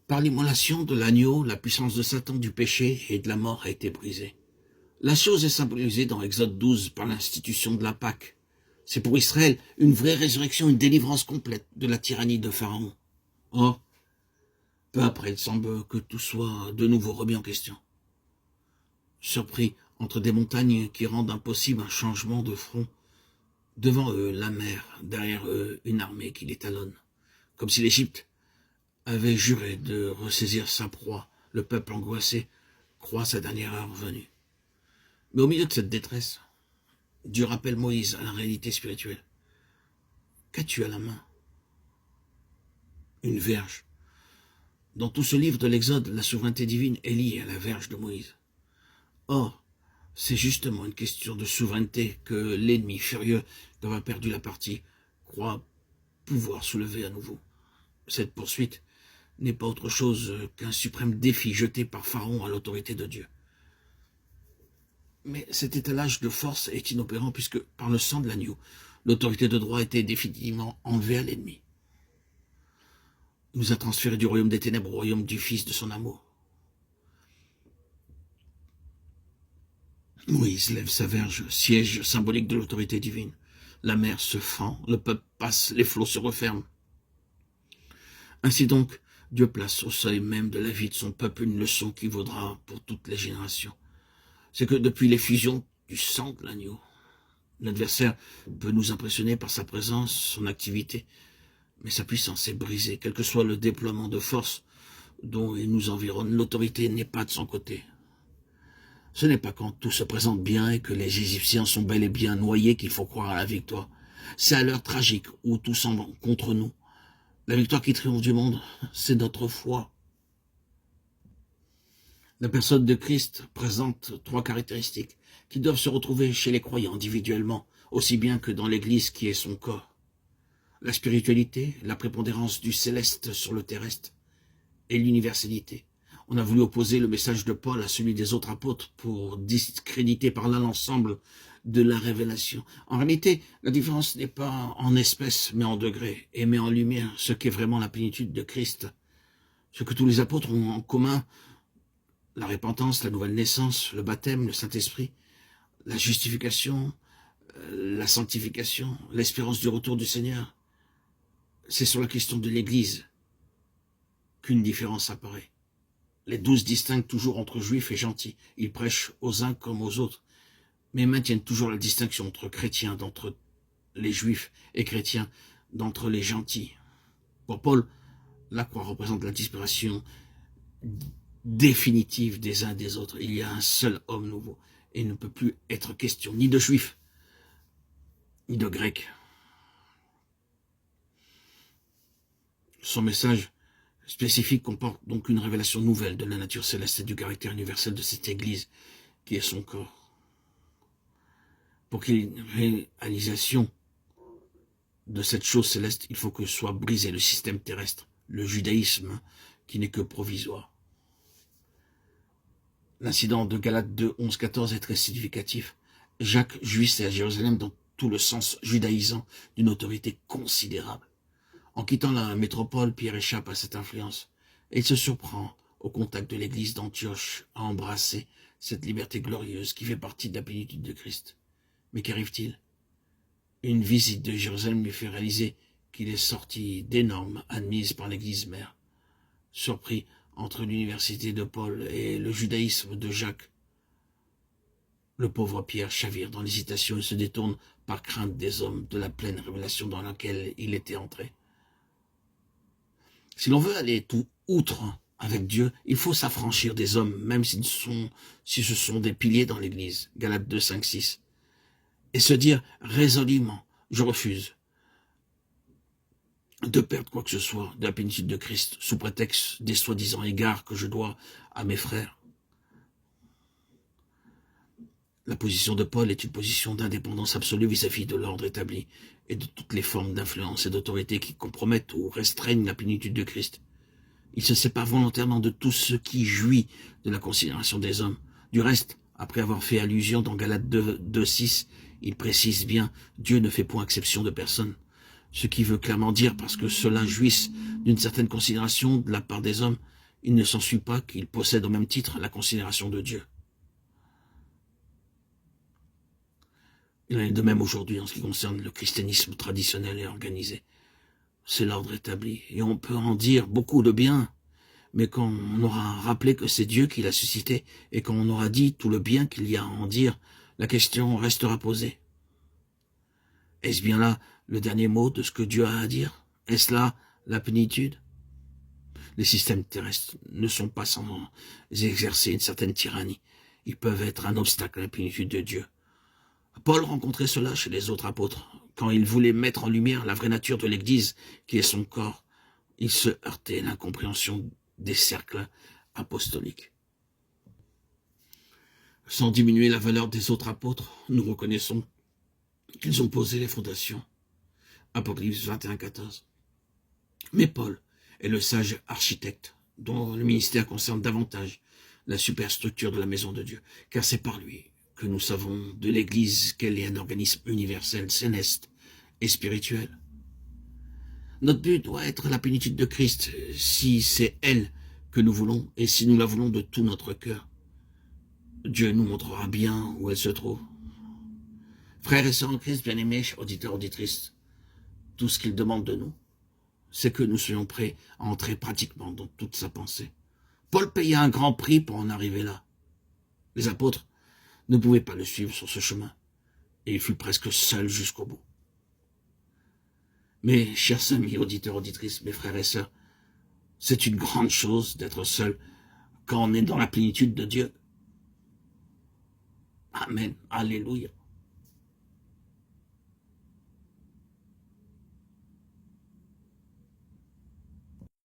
Par l'immolation de l'agneau, la puissance de Satan, du péché et de la mort a été brisée. La chose est symbolisée dans Exode 12 par l'institution de la Pâque. C'est pour Israël une vraie résurrection, une délivrance complète de la tyrannie de Pharaon. Or, peu après, il semble que tout soit de nouveau remis en question. Surpris entre des montagnes qui rendent impossible un changement de front, devant eux la mer, derrière eux une armée qui les talonne. Comme si l'Égypte avait juré de ressaisir sa proie, le peuple angoissé croit sa dernière heure venue. Mais au milieu de cette détresse, Dieu rappelle Moïse à la réalité spirituelle. Qu'as-tu à la main? Une verge. Dans tout ce livre de l'Exode, la souveraineté divine est liée à la verge de Moïse. Or, c'est justement une question de souveraineté que l'ennemi furieux d'avoir perdu la partie croit pouvoir soulever à nouveau. Cette poursuite n'est pas autre chose qu'un suprême défi jeté par Pharaon à l'autorité de Dieu. Mais cet étalage de force est inopérant puisque, par le sang de l'agneau, l'autorité de droit a été définitivement enlevée à l'ennemi. Il nous a transférés du royaume des ténèbres au royaume du Fils de son amour. Moïse lève sa verge, siège symbolique de l'autorité divine. La mer se fend, le peuple passe, les flots se referment. Ainsi donc, Dieu place au seuil même de la vie de son peuple une leçon qui vaudra pour toutes les générations. C'est que depuis l'effusion du sang de l'agneau, l'adversaire peut nous impressionner par sa présence, son activité, mais sa puissance est brisée, quel que soit le déploiement de force dont il nous environne. L'autorité n'est pas de son côté. Ce n'est pas quand tout se présente bien et que les Égyptiens sont bel et bien noyés qu'il faut croire à la victoire. C'est à l'heure tragique où tout semble contre nous. La victoire qui triomphe du monde, c'est notre foi. La personne de Christ présente trois caractéristiques qui doivent se retrouver chez les croyants individuellement, aussi bien que dans l'Église qui est son corps. La spiritualité, la prépondérance du céleste sur le terrestre et l'universalité. On a voulu opposer le message de Paul à celui des autres apôtres pour discréditer par là l'ensemble de la révélation. En réalité, la différence n'est pas en espèces, mais en degrés, et met en lumière ce qu'est vraiment la plénitude de Christ. Ce que tous les apôtres ont en commun, la repentance, la nouvelle naissance, le baptême, le Saint-Esprit, la justification, la sanctification, l'espérance du retour du Seigneur. C'est sur la question de l'Église qu'une différence apparaît. Les 12 distinguent toujours entre juifs et gentils. Ils prêchent aux uns comme aux autres, mais maintiennent toujours la distinction entre chrétiens d'entre les juifs et chrétiens d'entre les gentils. Pour Paul, la croix représente la disparition définitive des uns et des autres. Il y a un seul homme nouveau, et il ne peut plus être question ni de juifs, ni de grecs. Son message spécifique comporte donc une révélation nouvelle de la nature céleste et du caractère universel de cette Église qui est son corps. Pour qu'il y ait une réalisation de cette chose céleste, il faut que soit brisé le système terrestre, le judaïsme qui n'est que provisoire. L'incident de Galates 2, 11, 14 est très significatif. Jacques jouissait à Jérusalem dans tout le sens judaïsant d'une autorité considérable. En quittant la métropole, Pierre échappe à cette influence et il se surprend au contact de l'église d'Antioche à embrasser cette liberté glorieuse qui fait partie de la plénitude de Christ. Mais qu'arrive-t-il? Une visite de Jérusalem lui fait réaliser qu'il est sorti des normes admises par l'église mère. Surpris entre l'université de Paul et le judaïsme de Jacques, le pauvre Pierre chavire dans l'hésitation et se détourne par crainte des hommes de la pleine révélation dans laquelle il était entré. Si l'on veut aller tout outre avec Dieu, il faut s'affranchir des hommes, même si ce sont des piliers dans l'Église, Galates 2, 5, 6, et se dire résolument, je refuse de perdre quoi que ce soit de la plénitude de Christ, sous prétexte des soi-disant égards que je dois à mes frères. La position de Paul est une position d'indépendance absolue vis-à-vis de l'ordre établi et de toutes les formes d'influence et d'autorité qui compromettent ou restreignent la plénitude de Christ. Il se sépare volontairement de tout ce qui jouit de la considération des hommes. Du reste, après avoir fait allusion dans Galates 2, 6, il précise bien « Dieu ne fait point exception de personne ». Ce qui veut clairement dire, parce que cela jouisse d'une certaine considération de la part des hommes, il ne s'ensuit pas qu'il possède au même titre la considération de Dieu. Il en est de même aujourd'hui en ce qui concerne le christianisme traditionnel et organisé. C'est l'ordre établi, et on peut en dire beaucoup de bien, mais quand on aura rappelé que c'est Dieu qui l'a suscité, et quand on aura dit tout le bien qu'il y a à en dire, la question restera posée. Est-ce bien là le dernier mot de ce que Dieu a à dire? Est-ce là la plénitude? Les systèmes terrestres ne sont pas sans exercer une certaine tyrannie. Ils peuvent être un obstacle à la plénitude de Dieu. Paul rencontrait cela chez les autres apôtres. Quand il voulait mettre en lumière la vraie nature de l'Église, qui est son corps, il se heurtait à l'incompréhension des cercles apostoliques. Sans diminuer la valeur des autres apôtres, nous reconnaissons qu'ils ont posé les fondations. Apocalypse 21:14. Mais Paul est le sage architecte dont le ministère concerne davantage la superstructure de la maison de Dieu, car c'est par lui que nous savons de l'Église qu'elle est un organisme universel, céleste et spirituel. Notre but doit être la plénitude de Christ, si c'est elle que nous voulons et si nous la voulons de tout notre cœur. Dieu nous montrera bien où elle se trouve. Frères et sœurs en Christ, bien-aimés, auditeurs, auditrices, tout ce qu'il demande de nous, c'est que nous soyons prêts à entrer pratiquement dans toute sa pensée. Paul paya un grand prix pour en arriver là. Les apôtres ne pouvaient pas le suivre sur ce chemin, et il fut presque seul jusqu'au bout. Mais, chers amis, auditeurs, auditrices, mes frères et sœurs, c'est une grande chose d'être seul quand on est dans la plénitude de Dieu. Amen. Alléluia.